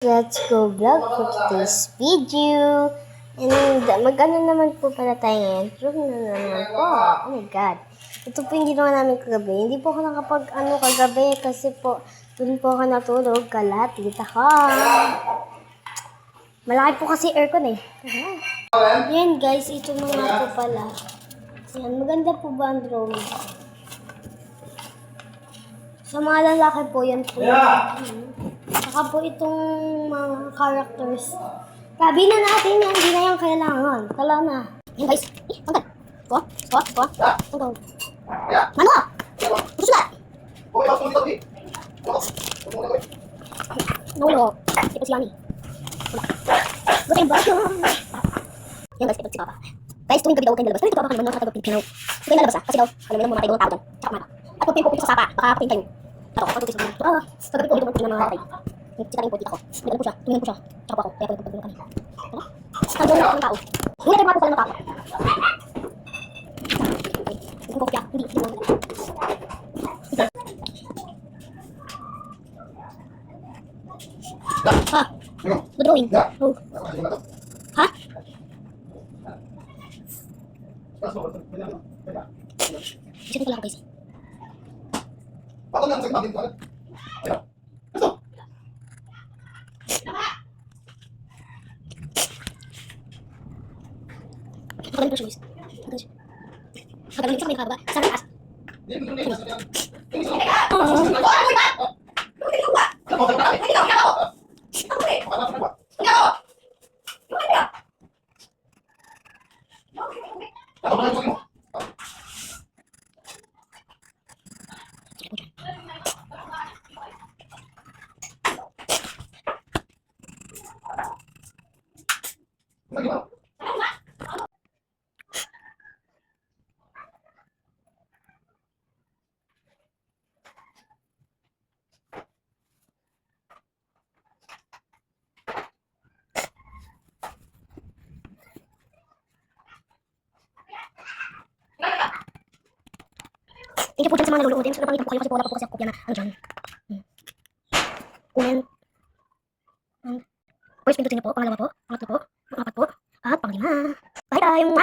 Let's Go Vlog for today's video. And mag-ano naman po pala tayo ngayon. Prove na naman po. Oh my God. Ito po yung ginawa namin kagabi. Hindi po ako nakapag-ano kagabi kasi po dun po ako natulog. Kalapit ako. Malaki po kasi aircon eh. Yan guys, ito na nga po pala. Yan, maganda po ba ang drawing? Sa mga lalaki po, yan po. Saka po itong mga characters. Tabi na natin yan, hindi na yan kailangan. Tala na. Yan guys. Tanggal. Kuha. Tanggal. Mano ka? Susulat. Naulo. Ito si Yani. Buti yung bago. Yan guys, ito si Papa. Guys, tuwing gabi daw huwag kayong lalabas. Tuwing ito Papa kayo mga nakatagod Pilipino. Huwag kayong lalabas ha. Kasi daw, alam mo lang muna kayo ng tao doon. Tsaka mga. At huwag kayong pupunta sa sapa. Baka patin kayo. Ito, pagpupunta sa mga. Kagabi po, dito ng mga kapay. Sitarin po dito ako. Tumingin po siya. Tsaka po ako. Kaya po yung kanina. Ano na ng tao. Hindi natin mga po pala ng tao. Hindi ko kopya. Hindi mo. Ha? Drawing. Oh. Ha? Sige ko lang guys. Ako lang sa kapatid ko. Ayan. Ito. Pagaling po siya guys. Pagaling sa may nakaba. Sa taas. Thank you po dyan sa mga naluluodin. So, napakita po kayo kasi po wala pa po kasi ako kopya na ano dyan. Comment. First, pindutin niyo po. Pangalawa po. Pangatlo po. Pangapat po. At panglima. Bye-bye!